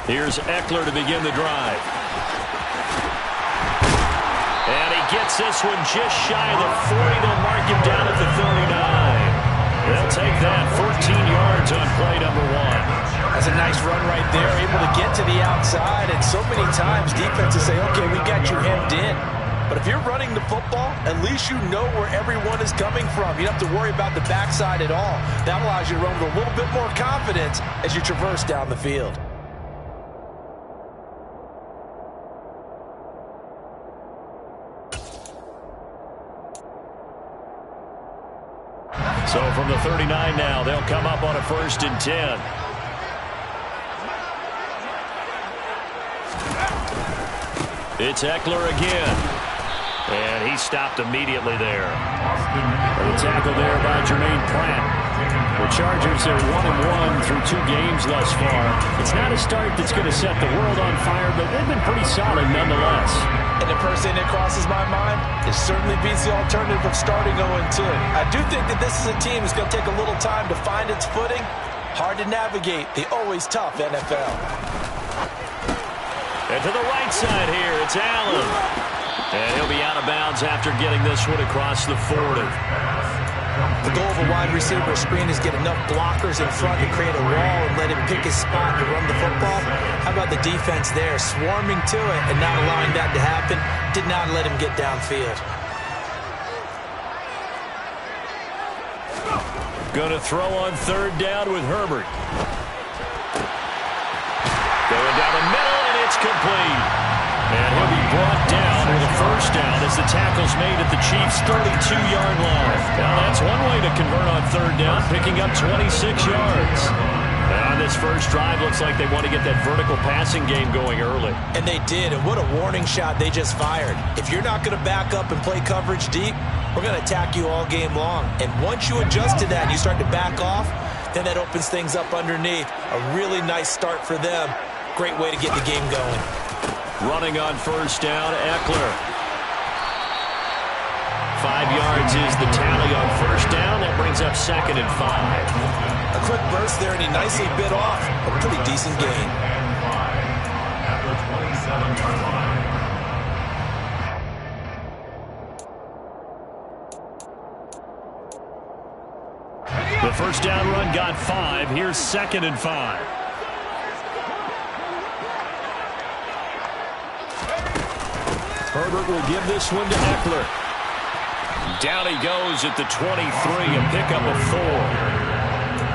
Here's Ekeler to begin the drive. And he gets this one just shy of the 40. They'll mark him down at the 39. They'll take that 14 yards on play number 1. That's a nice run right there, able to get to the outside. And so many times defenses say, okay, we got you hemmed in. But if you're running the football, at least you know where everyone is coming from. You don't have to worry about the backside at all. That allows you to run with a little bit more confidence as you traverse down the field. So from the 39 now, they'll come up on a 1st and 10. It's Ekeler again. And he stopped immediately there. The tackle there by Jermaine Pratt. The Chargers are 1-1 through 2 games thus far. It's not a start that's going to set the world on fire, but they've been pretty solid nonetheless. And the first thing that crosses my mind, it certainly beats the alternative of starting 0-2. I do think that this is a team that's going to take a little time to find its footing. Hard to navigate the always tough NFL. And to the right side here, it's Allen. And he'll be out of bounds after getting this one across the 40. The goal of a wide receiver screen is get enough blockers in front to create a wall and let him pick his spot to run the football. How about the defense there, swarming to it and not allowing that to happen? Did not let him get downfield. Going to throw on 3rd down with Herbert. Going down the middle, and it's complete. And he'll be brought down with a 1st down as the tackle's made at the Chiefs' 32-yard line. Now that's one way to convert on 3rd down, picking up 26 yards. On this first drive, looks like they want to get that vertical passing game going early. And they did, and what a warning shot they just fired. If you're not going to back up and play coverage deep, we're going to attack you all game long. And once you adjust to that and you start to back off, then that opens things up underneath. A really nice start for them. Great way to get the game going. Running on 1st down, Ekeler. 5 yards is the tally on 1st down. That brings up 2nd and 5. A quick burst there, and he nicely bit off a pretty decent gain. The 1st down run got 5. Here's 2nd and 5. Herbert will give this one to Ekeler. Down he goes at the 23, a pickup of 4.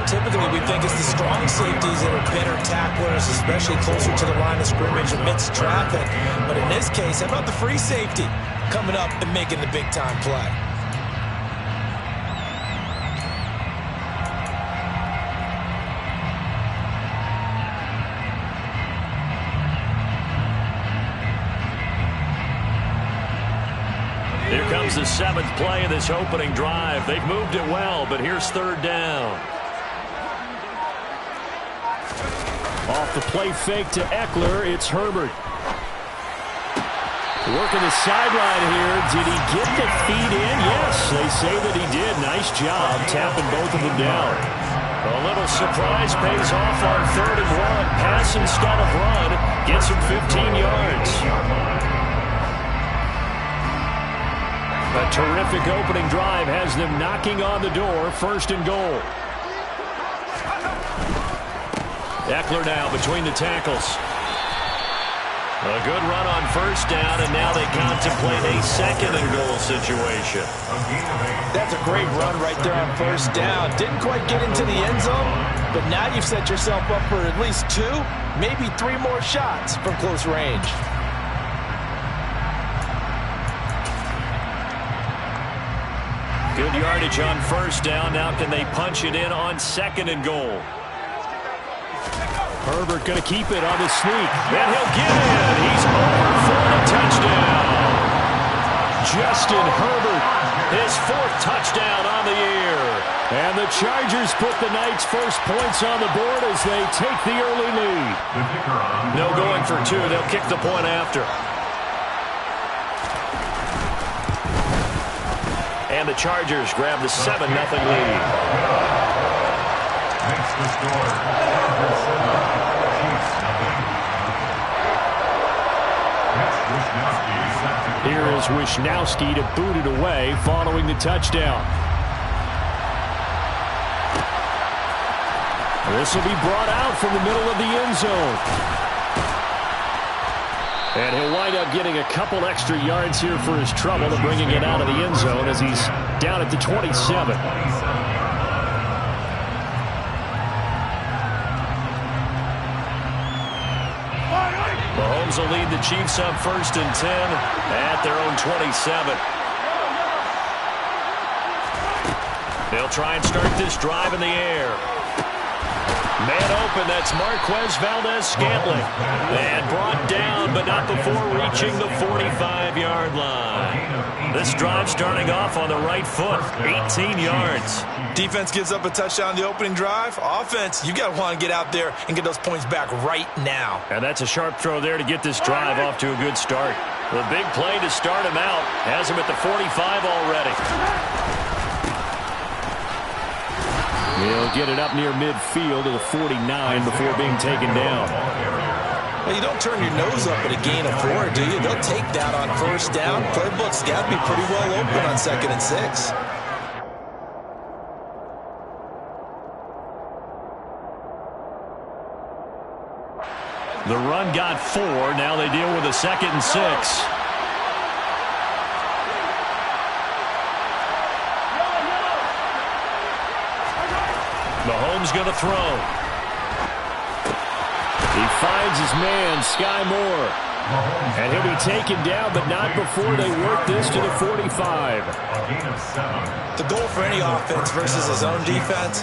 Typically, we think it's the strong safeties that are better tacklers, especially closer to the line of scrimmage amidst traffic. But in this case, how about the free safety coming up and making the big-time play? Here comes the 7th play of this opening drive. They've moved it well, but here's 3rd down. Off the play fake to Ekeler, it's Herbert. Working the sideline here. Did he get the feet in? Yes, they say that he did. Nice job tapping both of them down. A little surprise pays off on 3rd and 1. Pass instead of run. Gets him 15 yards. A terrific opening drive has them knocking on the door. 1st and goal. Ekeler now between the tackles. A good run on 1st down, and now they contemplate a 2nd and goal situation. That's a great run right there on 1st down. Didn't quite get into the end zone, but now you've set yourself up for at least 2, maybe 3 more shots from close range. Good yardage on 1st down. Now can they punch it in on 2nd and goal? Herbert going to keep it on the sneak. And he'll get in. He's over for the touchdown. Justin Herbert, his 4th touchdown on the year. And the Chargers put the night's first points on the board as they take the early lead. No going for 2. They'll kick the point after. And the Chargers grab the 7-0 lead. Makes the score. Here is Wishnowsky to boot it away following the touchdown. This will be brought out from the middle of the end zone. And he'll wind up getting a couple extra yards here for his trouble and bringing it out of the end zone as he's down at the 27. Mahomes will lead the Chiefs up 1st and 10 at their own 27. They'll try and start this drive in the air. Man open, that's Marquez Valdes-Scantling. And brought down, but not before reaching the 45-yard line. This drive starting off on the right foot, 18 yards. Defense gives up a touchdown the opening drive. Offense, you got to want to get out there and get those points back right now. And that's a sharp throw there to get this drive off to a good start. The big play to start him out has him at the 45 already. He'll get it up near midfield to the 49 before being taken down. Well, you don't turn your nose up at a gain of 4, do you? They'll take that on 1st down. Playbook's got to be pretty well open on 2nd and 6. The run got 4. Now they deal with a 2nd and 6. Mahomes going to throw. He finds his man, Sky Moore. And he'll be taken down, but not before they work this to the 45. The goal for any offense versus his own defense,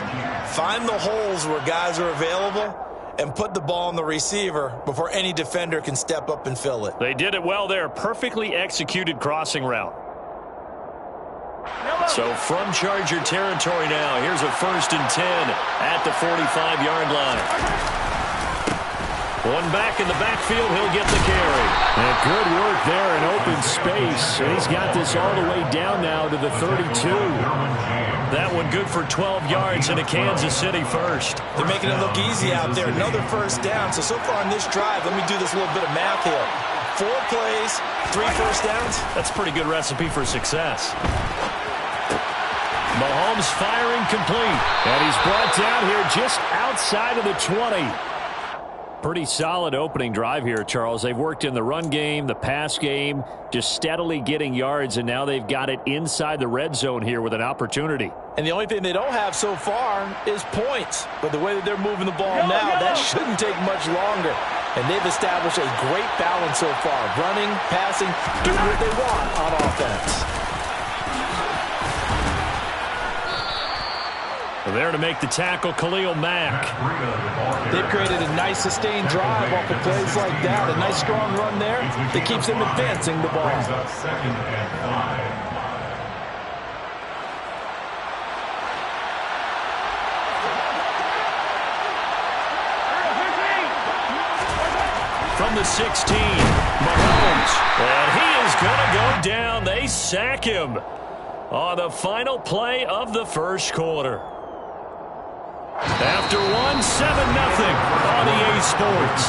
find the holes where guys are available and put the ball on the receiver before any defender can step up and fill it. They did it well there. Perfectly executed crossing route. So from Charger territory now, here's a 1st and 10 at the 45-yard line. One back in the backfield, he'll get the carry. And good work there in open space. And he's got this all the way down now to the 32. That one good for 12 yards in a Kansas City first. They're making it look easy out there. Another 1st down. So far on this drive, let me do this little bit of math here. 4 plays, 3 1st downs. That's a pretty good recipe for success. Mahomes firing complete. And he's brought down here just outside of the 20. Pretty solid opening drive here, Charles. They've worked in the run game, the pass game, just steadily getting yards, and now they've got it inside the red zone here with an opportunity. And the only thing they don't have so far is points. But the way that they're moving the ball now, that shouldn't take much longer. And they've established a great balance so far. Running, passing, doing what they want on offense. There to make the tackle, Khalil Mack. They've created a nice sustained drive off of plays like that. A nice strong run there that keeps them advancing the ball. From the 16, Mahomes. And he is going to go down. They sack him on the final play of the 1st quarter. After 1, 7-0 on EA Sports.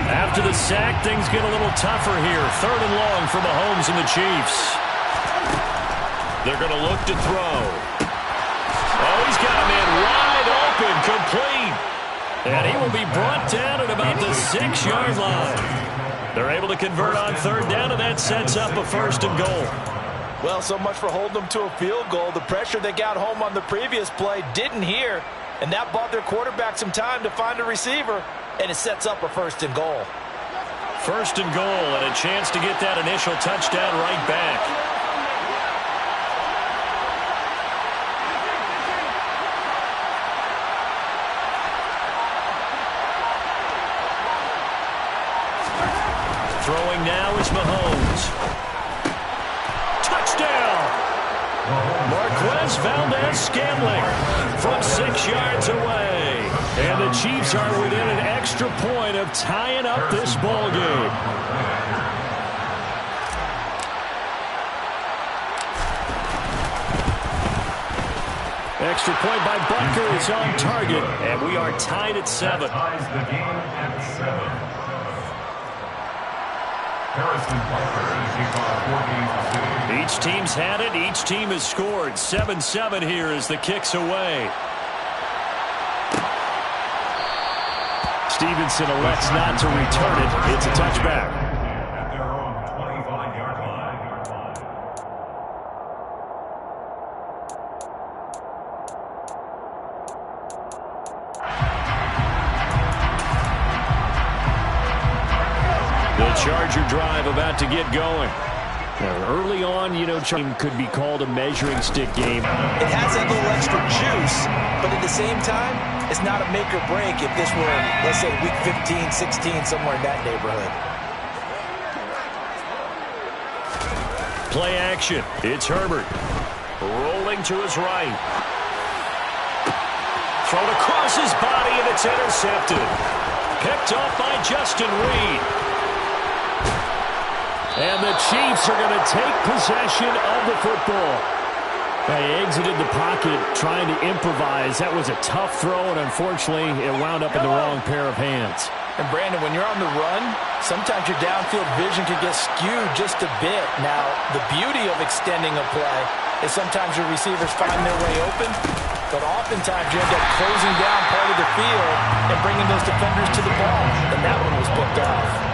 After the sack, things get a little tougher here. 3rd and long for Mahomes and the Chiefs. They're going to look to throw. Oh, he's got a man wide open, complete. And he will be brought down at about the 6-yard line. They're able to convert on 3rd down, and that sets up a 1st and goal. Well, so much for holding them to a field goal. The pressure they got home on the previous play didn't hear, and that bought their quarterback some time to find a receiver, and it sets up a 1st and goal. 1st and goal, and a chance to get that initial touchdown right back. Throwing now is Mahomes. Touchdown! Marquez Valdes-Scantling from 6 yards away. And the Chiefs are within an extra point of tying up this ball game. extra point by Butker is on target, and we are tied at 7. Each team's had it. Each team has scored. 7-7 here as the kick's away. Stevenson elects not to return it. It's a touchback. Charger drive about to get going. Now, early on, could be called a measuring stick game. It has that little extra juice, but at the same time, it's not a make or break if this were, let's say, week 15, 16, somewhere in that neighborhood. Play action. It's Herbert. Rolling to his right. Thrown across his body, and it's intercepted. Picked off by Justin Reed. And the Chiefs are going to take possession of the football. They exited the pocket trying to improvise. That was a tough throw, and unfortunately, it wound up in the wrong pair of hands. And, Brandon, when you're on the run, sometimes your downfield vision can get skewed just a bit. Now, the beauty of extending a play is sometimes your receivers find their way open, but oftentimes you end up closing down part of the field and bringing those defenders to the ball. And that one was picked off.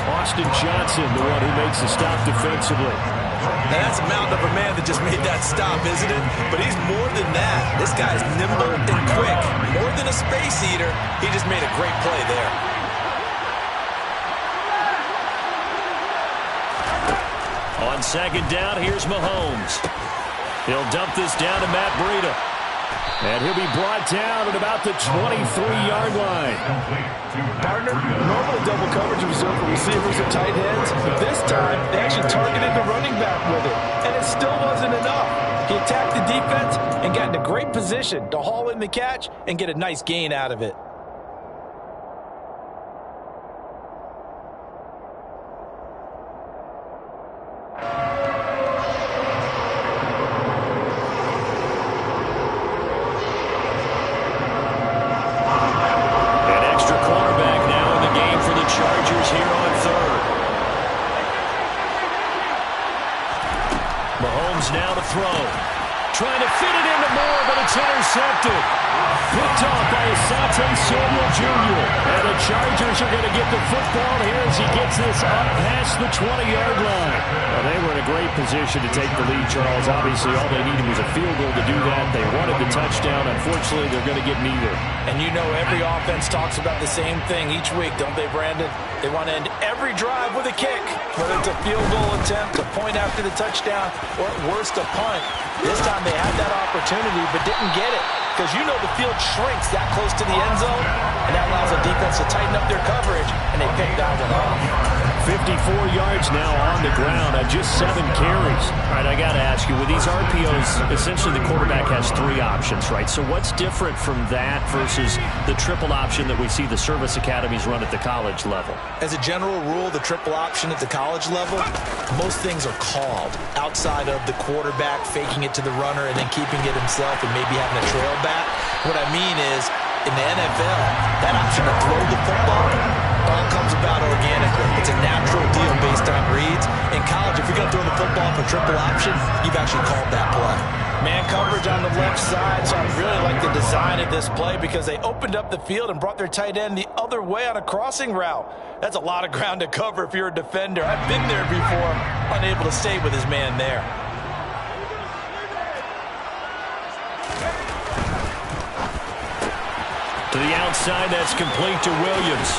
Austin Johnson, the one who makes the stop defensively. Now that's a mountain of a man that just made that stop, isn't it? But he's more than that. This guy's nimble and quick. More than a space eater, he just made a great play there. On second down, here's Mahomes. He'll dump this down to Matt Breida. And he'll be brought down at about the 23-yard line. Partner, normally double coverage reserved for receivers and tight ends. But this time, they actually targeted the running back with it. And it still wasn't enough. He attacked the defense and got in a great position to haul in the catch and get a nice gain out of it. Now to throw. Trying to fit it into Moore, but it's intercepted. Picked off by Asante Samuel Jr. And the Chargers are going to get the football here as he gets this up past the 20-yard line. Well, they were in a great position to take the lead, Charles. Obviously, all they needed was a field goal to do that. They wanted the touchdown. Unfortunately, they're going to get neither. And you know every offense talks about the same thing each week, don't they, Brandon? They want to end every drive with a kick, whether it's a field goal attempt, a point after the touchdown, or at worst a punt. This time they had that opportunity but didn't get it because you know the field shrinks that close to the end zone, and that allows the defense to tighten up their coverage, and they picked that one off. 54 yards now on the ground on just 7 carries. All right, I got to ask you, with these RPOs, essentially the quarterback has 3 options, right? So what's different from that versus the triple option that we see the service academies run at the college level? As a general rule, the triple option at the college level, most things are called outside of the quarterback faking it to the runner and then keeping it himself and maybe having a trail back. What I mean is, in the NFL, that option to throw the football all comes about organically. It's a natural deal based on reads. In college, if you're going to throw the football for triple option, you've actually called that play. Man coverage on the left side, so I really like the design of this play because they opened up the field and brought their tight end the other way on a crossing route. That's a lot of ground to cover if you're a defender. I've been there before, unable to stay with his man there. To the outside, that's complete to Williams.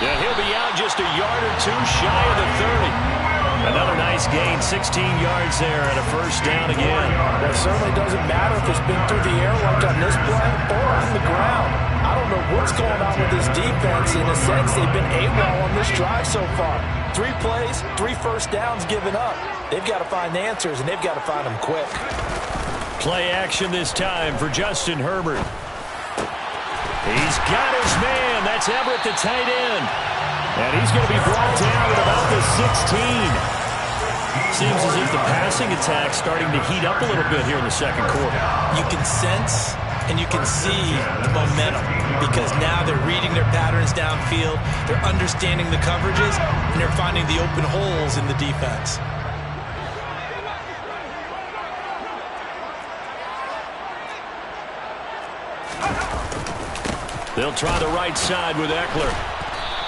Yeah, he'll be out just a yard or 2 shy of the 30. Another nice gain, 16 yards there and a first down again. That certainly doesn't matter if it's been through the air like on this play or on the ground. I don't know what's going on with this defense. In a sense, they've been AWOL on this drive so far. 3 plays, 3 first downs given up. They've got to find answers, and they've got to find them quick. Play action this time for Justin Herbert. He's got his man. That's Everett, the tight end. And he's going to be brought down at about the 16. Seems as if the passing attack's starting to heat up a little bit here in the second quarter. You can sense and you can see the momentum because now they're reading their patterns downfield, they're understanding the coverages, and they're finding the open holes in the defense. They'll try the right side with Eckler.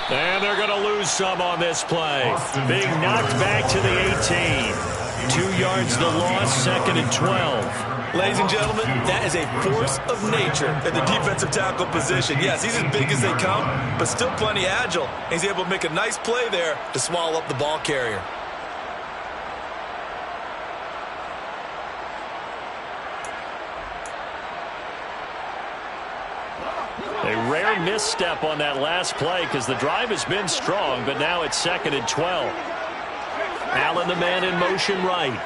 And they're going to lose some on this play. Being knocked back to the 18. 2 yards the loss, 2nd and 12. Ladies and gentlemen, that is a force of nature at the defensive tackle position. Yes, he's as big as they come, but still plenty agile. He's able to make a nice play there to swallow up the ball carrier. A rare misstep on that last play because the drive has been strong, but now it's 2nd and 12. Allen, the man in motion right.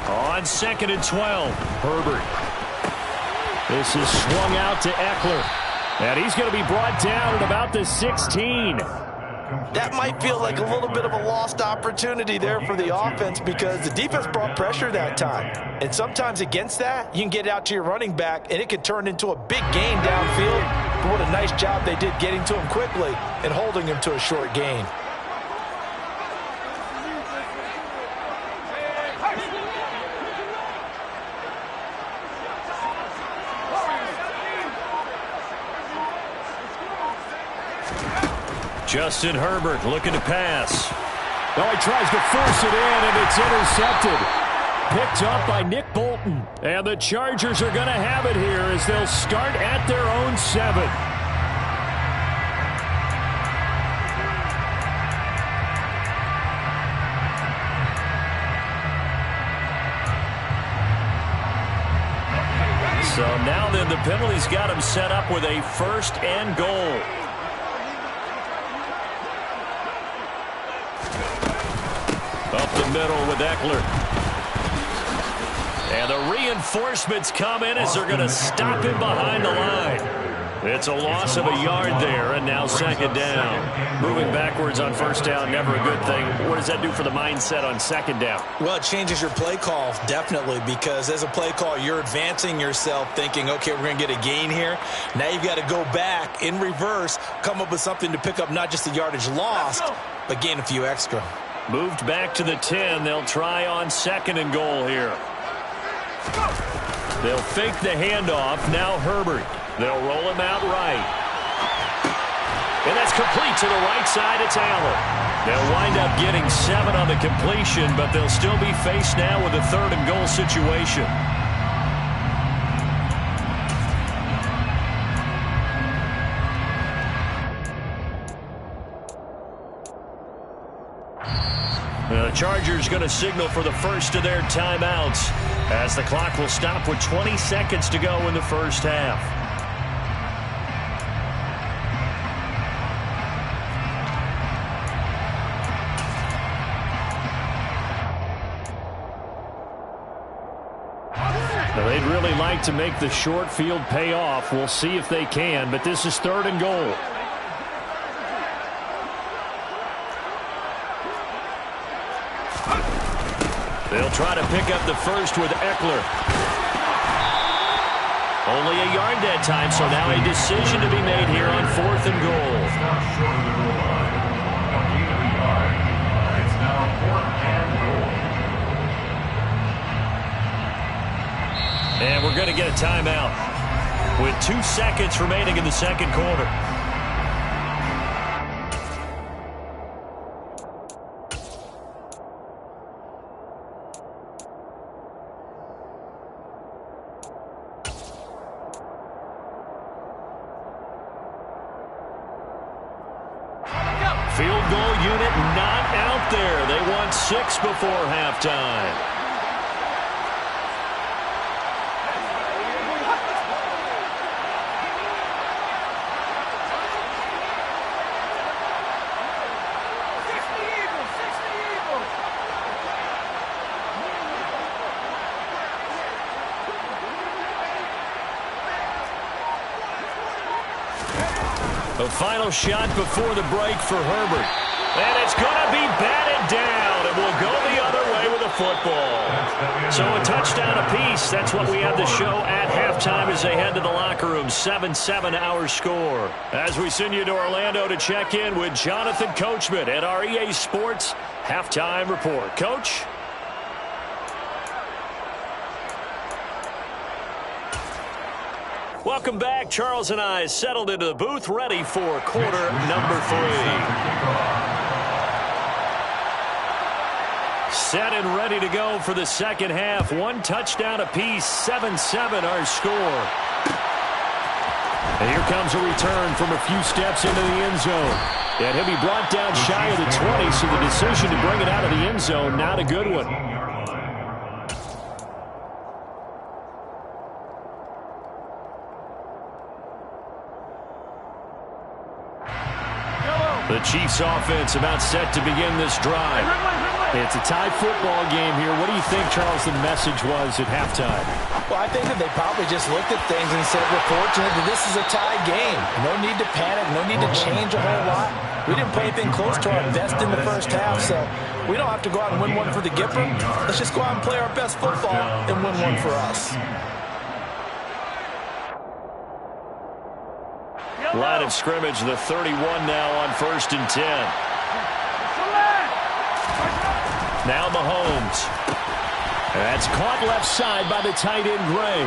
On 2nd and 12, Herbert. This is swung out to Eckler. And he's going to be brought down at about the 16. That might feel like a little bit of a lost opportunity there for the offense because the defense brought pressure that time. And sometimes against that, you can get out to your running back, and it could turn into a big gain downfield. But what a nice job they did getting to him quickly and holding him to a short gain. Justin Herbert looking to pass. Oh, he tries to force it in, and it's intercepted. Picked up by Nick Bolton. And the Chargers are going to have it here as they'll start at their own 7. So now then the penalty's got him set up with a 1st and goal. Up the middle with Eckler. And the reinforcements come in as they're going to stop him behind the line. It's a loss of a yard there, and now 2nd down. Moving backwards on 1st down, never a good thing. What does that do for the mindset on 2nd down? Well, it changes your play call, definitely, because as a play call, you're advancing yourself thinking, okay, we're going to get a gain here. Now you've got to go back in reverse, come up with something to pick up not just the yardage lost, but gain a few extra. Moved back to the 10. They'll try on 2nd and goal here. They'll fake the handoff. Now Herbert. They'll roll him out right. And that's complete to the right side. It's Allen. They'll wind up getting 7 on the completion, but they'll still be faced now with a 3rd and goal situation. The Chargers going to signal for the first of their timeouts as the clock will stop with 20 seconds to go in the first half. Now they'd really like to make the short field pay off. We'll see if they can, but this is 3rd and goal. They'll try to pick up the first with Eckler. Only a yard that time, so now a decision to be made here on 4th and goal. And we're going to get a timeout with 2 seconds remaining in the second quarter. Field goal unit not out there. They want 6 before halftime. The final shot before the break for Herbert. And it's going to be batted down. It will go the other way with the football. So a touchdown apiece. That's what we have to show at halftime as they head to the locker room. 7-7 our score. As we send you to Orlando to check in with Jonathan Coachman at our EA Sports Halftime Report. Coach? Welcome back. Charles and I settled into the booth, ready for quarter number 3. Set and ready to go for the second half. 1 touchdown apiece, 7-7 our score. And here comes a return from a few steps into the end zone. And he'll be brought down shy of the 20, so the decision to bring it out of the end zone, not a good one. The Chiefs offense about set to begin this drive. It's a tie football game here. What do you think, Charles, the message was at halftime? Well, I think that they probably just looked at things and said, we're fortunate that this is a tie game. No need to panic. No need to change a whole lot. We didn't play anything close to our best in the first half, so we don't have to go out and win one for the Gipper. Let's just go out and play our best football and win one for us. Line of scrimmage, the 31 now on 1st and 10. Now Mahomes. That's caught left side by the tight end Gray.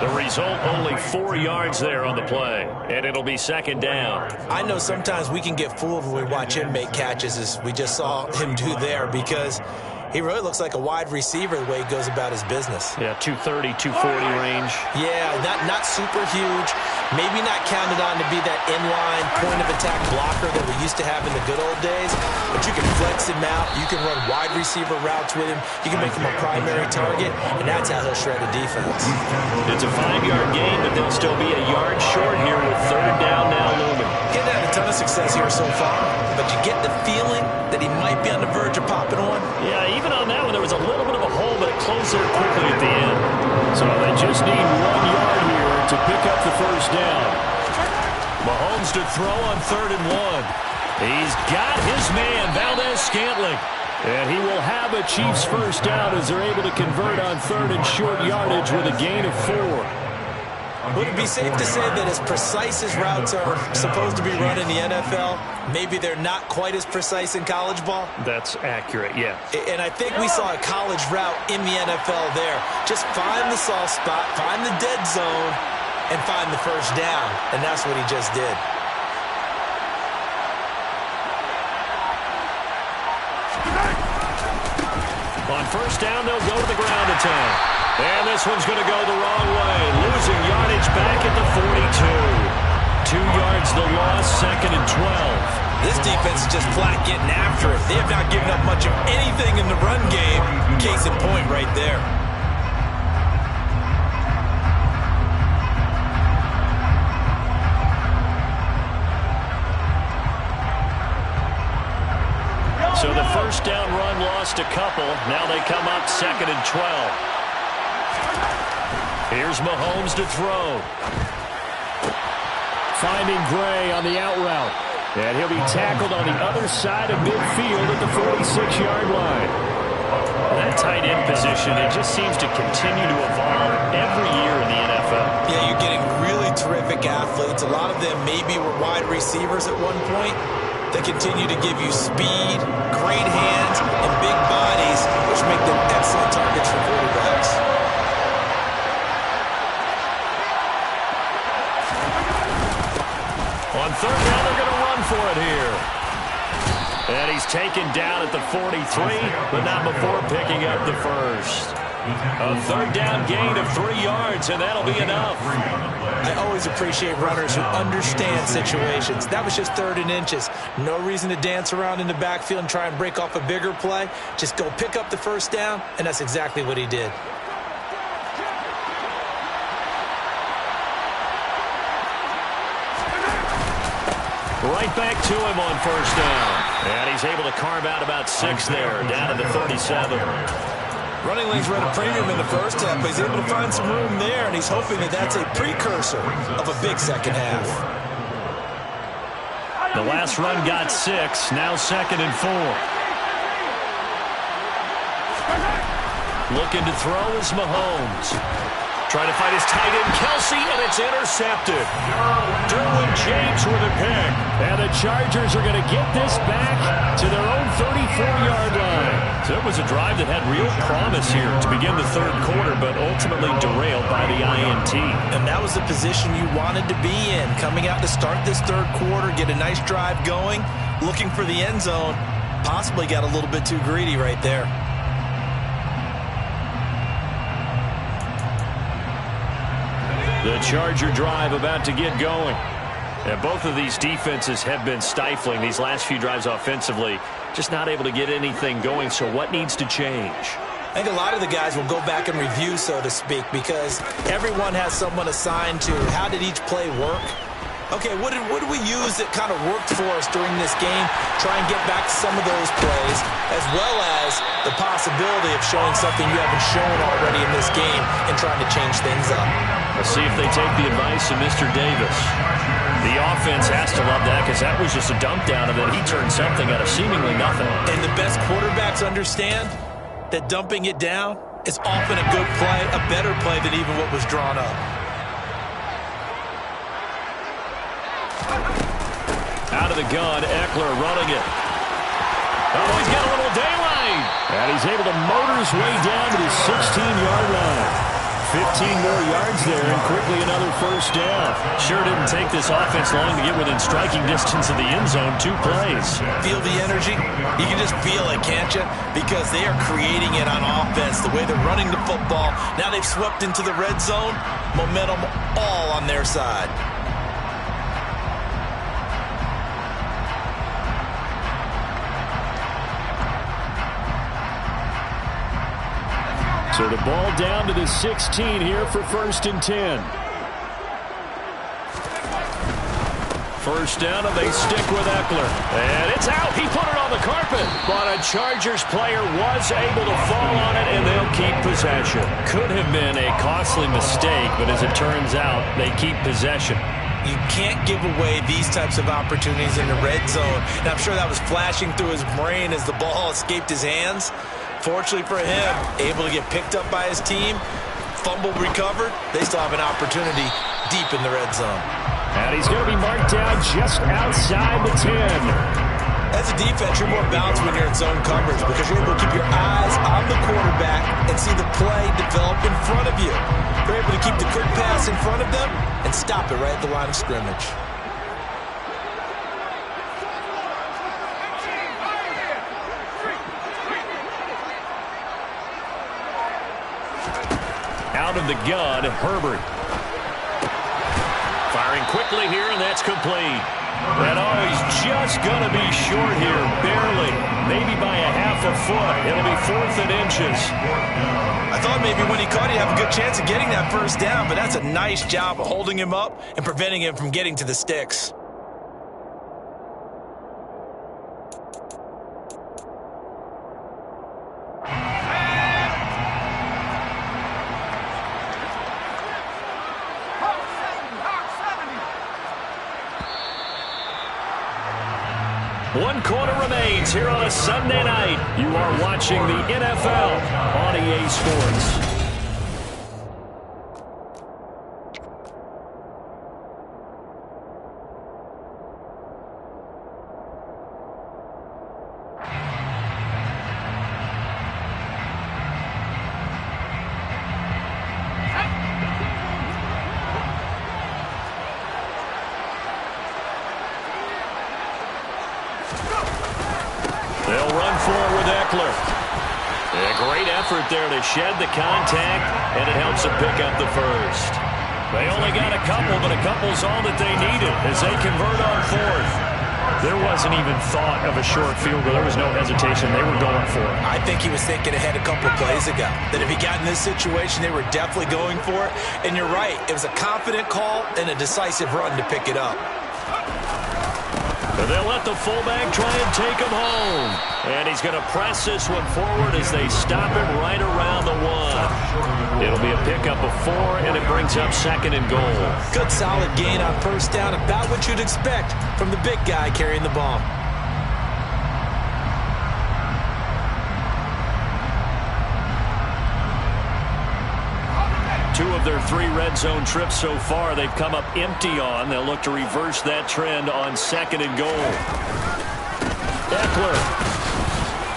The result, only 4 yards there on the play, and it'll be second down. I know sometimes we can get fooled when we watch him make catches, as we just saw him do there, because he really looks like a wide receiver the way he goes about his business. Yeah, 230, 240 range. Yeah, not super huge. Maybe not counted on to be that inline point-of-attack blocker that we used to have in the good old days. But you can flex him out. You can run wide receiver routes with him. You can make him a primary target, and that's how he'll shred a defense. It's a 5-yard gain, but they'll still be a yard short here with third down now looming. He's had a ton of success here so far, but you get the feeling that he might be on the verge of popping one. Yeah, even on that one, there was a little bit of a hole, but it closed there quickly at the end. So they just need 1 yard here to pick up the first down. Mahomes to throw on 3rd and 1. He's got his man, Valdez-Scantling. And he will have a Chiefs first down as they're able to convert on 3rd and short yardage with a gain of 4. Would it be safe to say that as precise as routes are supposed to be run in the NFL, maybe they're not quite as precise in college ball? That's accurate, yeah. And I think we saw a college route in the NFL there. Just find the soft spot, find the dead zone, and find the first down. And that's what he just did. On first down, they'll go to the ground attack. And this one's going to go the wrong way. Losing yardage back at the 42. 2 yards the loss, 2nd and 12. This defense is just flat getting after it. They have not given up much of anything in the run game. Case in point right there. So the first down run lost a couple. Now they come up 2nd and 12. Here's Mahomes to throw. Finding Gray on the out route. And he'll be tackled on the other side of midfield at the 46-yard line. That tight end position, it just seems to continue to evolve every year in the NFL. Yeah, you're getting really terrific athletes. A lot of them maybe were wide receivers at one point. They continue to give you speed, great hands, and big bodies, which make them excellent targets for quarterbacks. On third down, they're going to run for it here. And he's taken down at the 43, but not before picking up the first. A third down gain of 3 yards, and that'll be enough. I always appreciate runners who understand situations. That was just 3rd and inches. No reason to dance around in the backfield and try and break off a bigger play. Just go pick up the first down, and that's exactly what he did. Right back to him on first down. And he's able to carve out about 6 there, down to the 37. Running lanes were at a premium in the first half, but he's able to find some room there, and he's hoping that that's a precursor of a big second half. The last run got 6. Now 2nd and 4. Looking to throw is Mahomes. Trying to find his tight end, Kelsey, and it's intercepted. Derwin James with a pick. And the Chargers are going to get this back to their own 34-yard line. So it was a drive that had real promise here to begin the third quarter, but ultimately derailed by the INT. And that was the position you wanted to be in. Coming out to start this third quarter, get a nice drive going, looking for the end zone. Possibly got a little bit too greedy right there. The Charger drive about to get going. And both of these defenses have been stifling these last few drives offensively. Just not able to get anything going. So what needs to change? I think a lot of the guys will go back and review, so to speak, because everyone has someone assigned to how did each play work. Okay, what did we use that kind of worked for us during this game? Try and get back to some of those plays, as well as the possibility of showing something you haven't shown already in this game and trying to change things up. Let's see if they take the advice of Mr. Davis. The offense has to love that because that was just a dump down, and then he turned something out of seemingly nothing. And the best quarterbacks understand that dumping it down is often a good play, a better play than even what was drawn up. Out of the gun, Eckler running it. Oh, he's got a little daylight. And he's able to motor his way down to the 16-yard line. 15 more yards there, and quickly another first down. Sure didn't take this offense long to get within striking distance of the end zone. 2 plays. Feel the energy? You can just feel it, can't you? Because they are creating it on offense, the way they're running the football. Now they've swept into the red zone. Momentum all on their side. So the ball down to the 16 here for 1st and 10. First down, and they stick with Eckler. And it's out. He put it on the carpet. But a Chargers player was able to fall on it, and they'll keep possession. Could have been a costly mistake, but as it turns out, they keep possession. You can't give away these types of opportunities in the red zone. And I'm sure that was flashing through his brain as the ball escaped his hands. Fortunately for him, able to get picked up by his team, fumble recovered. They still have an opportunity deep in the red zone. And he's going to be marked down just outside the 10. As a defense, you're more balanced when you're in zone coverage because you're able to keep your eyes on the quarterback and see the play develop in front of you. You're able to keep the quick pass in front of them and stop it right at the line of scrimmage. Out of the gun, Herbert. Firing quickly here, and that's complete. And oh, he's just going to be short here, barely. Maybe by a half a foot. It'll be 4th and inches. I thought maybe when he caught, he'd have a good chance of getting that first down, but that's a nice job of holding him up and preventing him from getting to the sticks. One quarter remains here on a Sunday night. You are watching the NFL on EA Sports. They'll run for it with Eckler. A great effort there to shed the contact, and it helps them pick up the first. They only got a couple, but a couple's all that they needed as they convert on 4th. There wasn't even thought of a short field goal. There was no hesitation. They were going for it. I think he was thinking ahead a couple of plays ago. That if he got in this situation, they were definitely going for it. And you're right. It was a confident call and a decisive run to pick it up. And they'll let the fullback try and take him home. And he's going to press this one forward as they stop it right around the 1. It'll be a pickup of 4, and it brings up 2nd and goal. Good solid gain on first down, about what you'd expect from the big guy carrying the ball. Two of their 3 red zone trips so far, they've come up empty on. They'll look to reverse that trend on 2nd and goal. Ekeler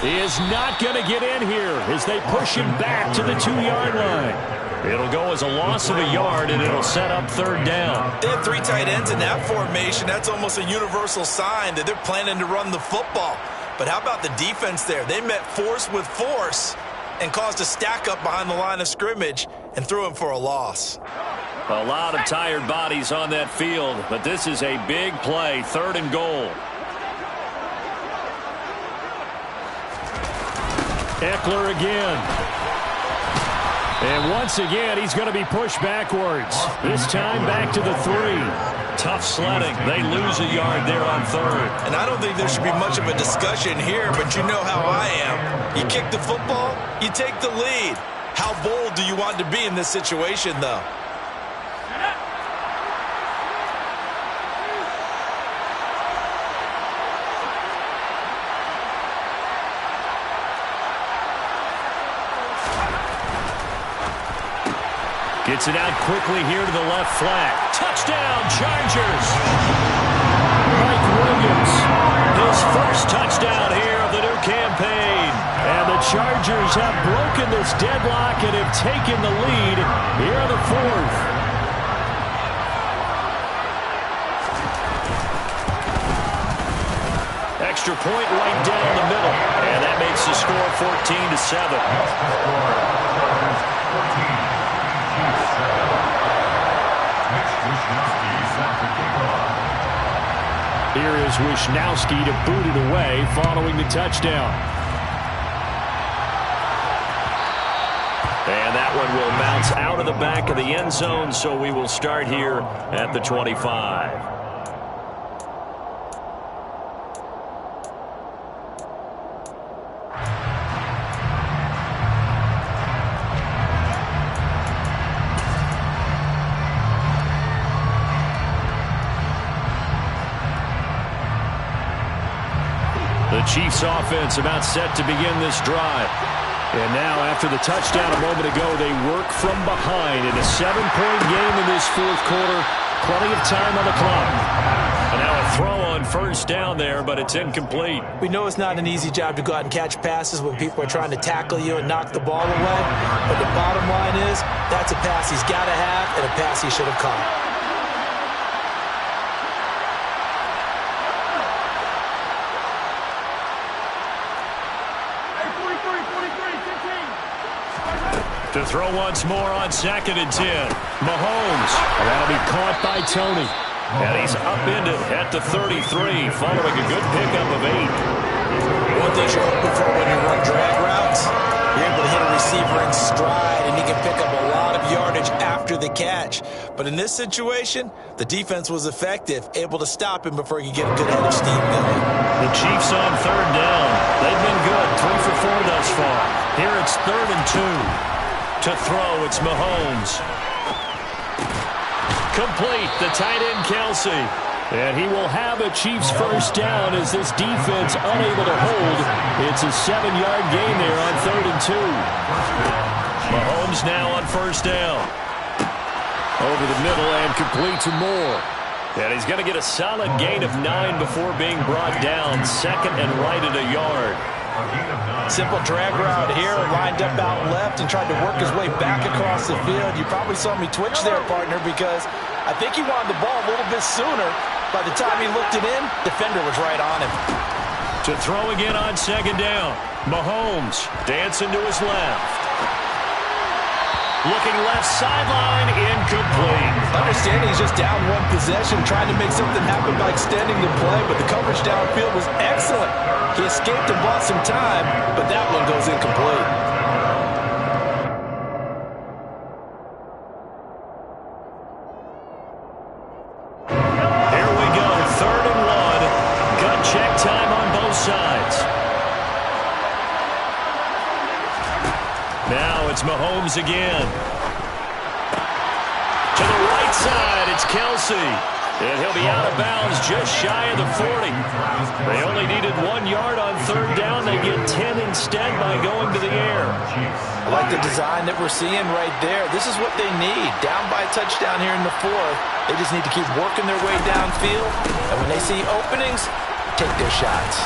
is not going to get in here as they push him back to the 2-yard line. It'll go as a loss of a yard, and it'll set up 3rd down. They have 3 tight ends in that formation. That's almost a universal sign that they're planning to run the football. But how about the defense there? They met force with force and caused a stack up behind the line of scrimmage and threw him for a loss. A lot of tired bodies on that field, but this is a big play, 3rd and goal. Ekeler again. And once again, he's going to be pushed backwards. This time back to the 3. Tough sledding. They lose a yard there on 3rd. And I don't think there should be much of a discussion here, but you know how I am. You kick the football, you take the lead. How bold do you want to be in this situation, though? Gets it out quickly here to the left flank. Touchdown, Chargers! Mike Williams, his first touchdown here of the new campaign. And the Chargers have broken this deadlock and have taken the lead here in the 4th. Extra point right down the middle. And that makes the score 14-7. Here is Wishnowsky to boot it away following the touchdown. And that one will bounce out of the back of the end zone, so we will start here at the 25. The Chiefs offense about set to begin this drive. And now after the touchdown a moment ago, they work from behind in a 7-point game in this 4th quarter. Plenty of time on the clock. And now a throw on first down there, but it's incomplete. We know it's not an easy job to go out and catch passes when people are trying to tackle you and knock the ball away. But the bottom line is, that's a pass he's got to have and a pass he should have caught. To throw once more on 2nd and 10. Mahomes. That'll be caught by Tony. And he's upended at the 33 following a good pickup of 8. One thing you're hoping for when you run drag routes, you're able to hit a receiver in stride and he can pick up a lot of yardage after the catch. But in this situation, the defense was effective, able to stop him before he could get a good head of steam going. The Chiefs on 3rd down. They've been good, 3 for 4 thus far. Here it's 3rd and 2. To throw, it's Mahomes. Complete, the tight end Kelsey. And he will have a Chiefs first down as this defense unable to hold. It's a 7-yard gain there on 3rd and 2. Mahomes now on first down. Over the middle and complete to Moore. And he's going to get a solid gain of 9 before being brought down. 2nd and right at a yard. Simple drag route here, lined up out left and tried to work his way back across the field. You probably saw me twitch there, partner, because I think he wanted the ball a little bit sooner. By the time he looked it in, defender was right on him. To throw again on 2nd down. Mahomes dancing to his left. Looking left sideline, incomplete. Understanding he's just down one possession, trying to make something happen by extending the play, but the coverage downfield was excellent. He escaped and bought some time, but that one goes incomplete. Here we go, 3rd and 1. time on both sides. Now it's Mahomes again. To the right side, it's Kelce. And he'll be out of bounds just shy of the 40. They only needed 1 yard on third down. They get 10 instead by going to the air. I like the design that we're seeing right there. This is what they need. Down by a touchdown here in the fourth. They just need to keep working their way downfield. And when they see openings, take their shots.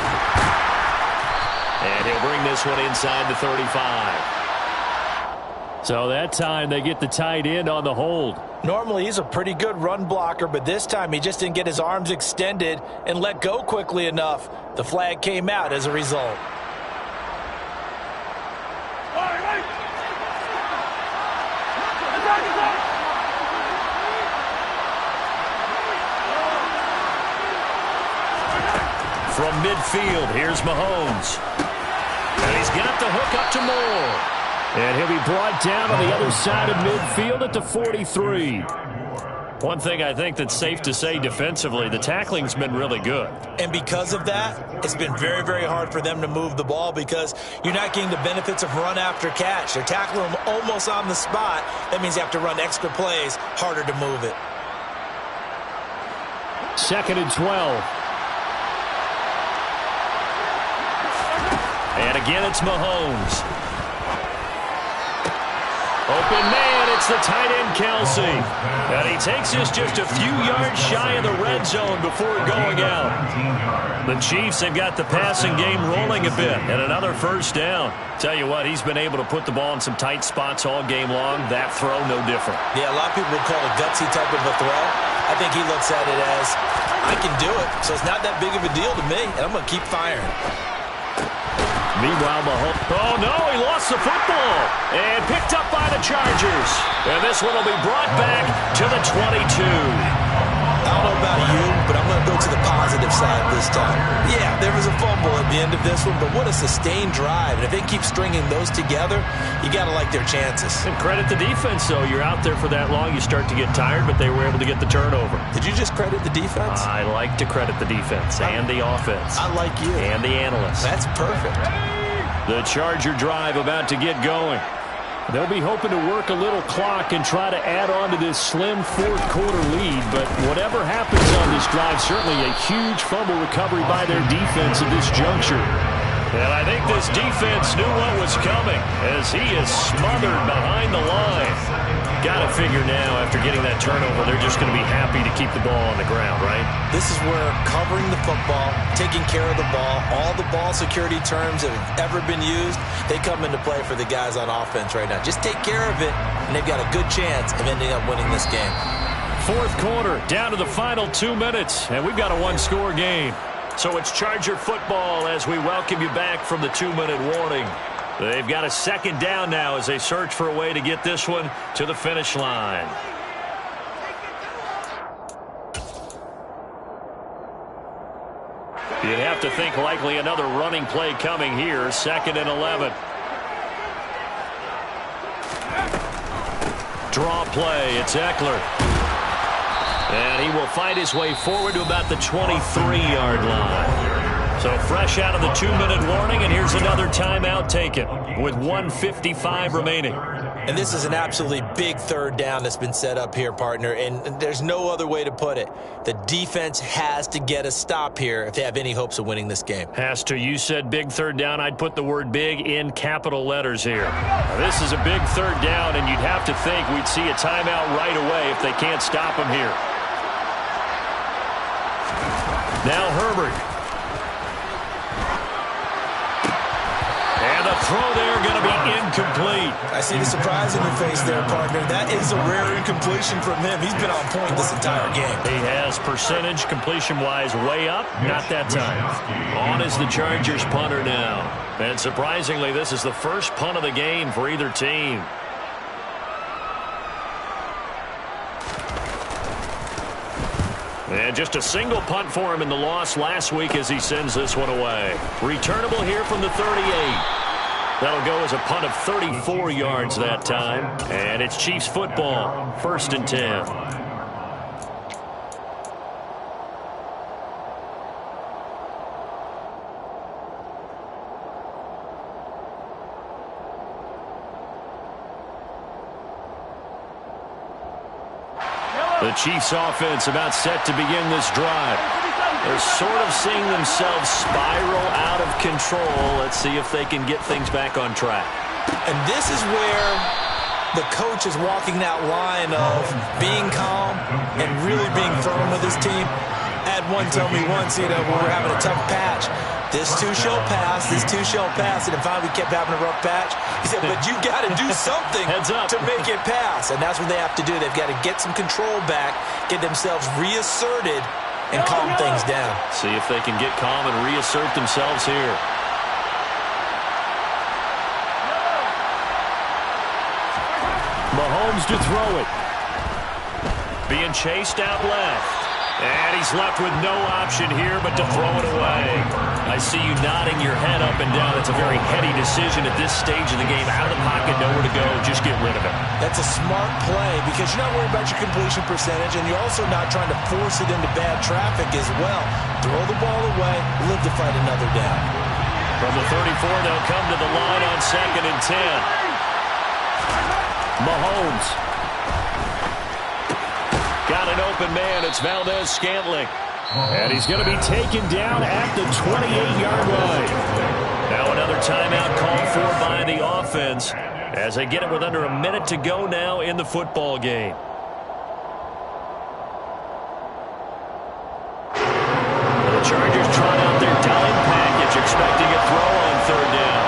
And he'll bring this one inside the 35. So that time they get the tight end on the hold. Normally he's a pretty good run blocker, but this time he just didn't get his arms extended and let go quickly enough. The flag came out as a result. From midfield, here's Mahomes. And he's got the hook up to Moore. And he'll be brought down on the other side of midfield at the 43. One thing I think that's safe to say defensively, the tackling's been really good. And because of that, it's been very, very hard for them to move the ball because you're not getting the benefits of run after catch. They're tackling them almost on the spot. That means you have to run extra plays, harder to move it. 2nd and 12. And again, it's Mahomes. Open man, it's the tight end, Kelce. And he takes this just a few yards shy of the red zone before going out. The Chiefs have got the passing game rolling a bit, and another first down. Tell you what, he's been able to put the ball in some tight spots all game long. That throw, no different. Yeah, a lot of people would call it a gutsy type of a throw. I think he looks at it as, I can do it, so it's not that big of a deal to me, and I'm going to keep firing. Meanwhile, Mahomes. Oh, no, he lost the football. And picked up by the Chargers. And this one will be brought back to the 22. I don't know about you, but I'm going to go to the positive side this time. Yeah, there was a fumble at the end of this one, but what a sustained drive. And if they keep stringing those together, you got to like their chances. And credit the defense, though. You're out there for that long, you start to get tired, but they were able to get the turnover. Did you just credit the defense? I like to credit the defense and the offense. I like you. And the analysts. That's perfect. The Charger drive about to get going. They'll be hoping to work a little clock and try to add on to this slim fourth-quarter lead. But whatever happens on this drive, certainly a huge fumble recovery by their defense at this juncture. And I think this defense knew what was coming as he is smothered behind the line. Got to figure now, after getting that turnover, they're just going to be happy to keep the ball on the ground, right? This is where covering the football, taking care of the ball, all the ball security terms that have ever been used, they come into play for the guys on offense right now. Just take care of it, and they've got a good chance of ending up winning this game. Fourth quarter, down to the final 2 minutes, and we've got a one-score game. So it's Charger football as we welcome you back from the 2-minute warning. They've got a second down now as they search for a way to get this one to the finish line. You'd have to think likely another running play coming here. 2nd and 11. Draw play. It's Eckler. And he will fight his way forward to about the 23-yard line. So fresh out of the 2-minute warning, and here's another timeout taken with 1:55 remaining. And this is an absolutely big third down that's been set up here, partner, and there's no other way to put it. The defense has to get a stop here if they have any hopes of winning this game. Has to. You said big third down. I'd put the word big in capital letters here. Now, this is a big third down, and you'd have to think we'd see a timeout right away if they can't stop him here. Now Herbert. And the throw there going to be incomplete. I see the surprise in your face there, partner. That is a rare incompletion from him. He's been on point this entire game. He has percentage completion-wise way up. Not that time. On is the Chargers punter now. And surprisingly, this is the first punt of the game for either team. And just a single punt for him in the loss last week as he sends this one away. Returnable here from the 38. That'll go as a punt of 34 yards that time. And it's Chiefs football, 1st and 10. The Chiefs offense about set to begin this drive. They're sort of seeing themselves spiral out of control. Let's see if they can get things back on track. And this is where the coach is walking that line of being calm and really being firm with his team. I had one tell me once, when we're having a tough patch, this too shall pass, this too shall pass. And finally we kept having a rough patch. He said, but you got to do something to make it pass. And that's what they have to do. They've got to get some control back, get themselves reasserted, and calm things down. See if they can get calm and reassert themselves here. Mahomes to throw it. Being chased out left. And he's left with no option here but to throw it away. I see you nodding your head up and down. It's a very heady decision at this stage of the game. Out of the pocket, nowhere to go. Just get rid of it. That's a smart play because you're not worried about your completion percentage, and you're also not trying to force it into bad traffic as well. Throw the ball away, live to fight another down. From the 34, they'll come to the line on 2nd and 10. Mahomes. Got an open man. It's Valdez-Scantling. And he's going to be taken down at the 28-yard line. Now another timeout called for by the offense as they get it with under a minute to go now in the football game. The Chargers trot out their dime package, expecting a throw on 3rd down.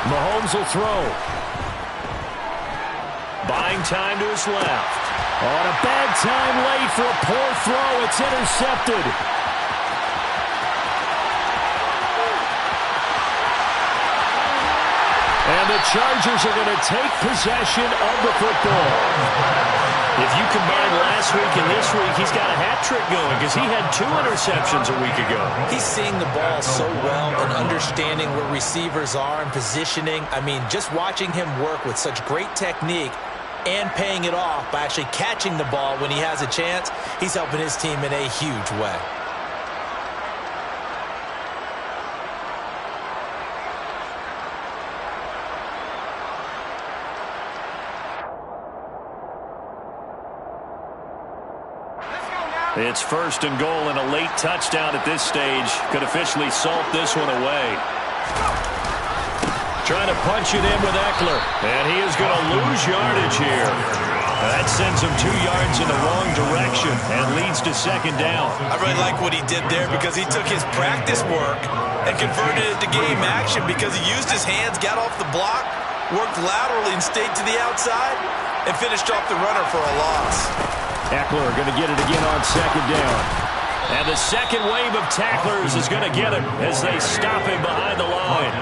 Mahomes will throw. Buying time to his left. On a bad time late for a poor throw. It's intercepted. And the Chargers are going to take possession of the football. If you combine last week and this week, he's got a hat trick going because he had 2 interceptions a week ago. He's seeing the ball so well and understanding where receivers are and positioning. I mean, just watching him work with such great technique and paying it off by actually catching the ball when he has a chance, he's helping his team in a huge way. It's 1st and goal, and a late touchdown at this stage could officially salt this one away. Trying to punch it in with Eckler, and he is going to lose yardage here. That sends him 2 yards in the wrong direction and leads to 2nd down. I really like what he did there because he took his practice work and converted it to game action because he used his hands, got off the block, worked laterally and stayed to the outside, and finished off the runner for a loss. Eckler going to get it again on 2nd down. And the second wave of tacklers is going to get him as they stop him behind the line.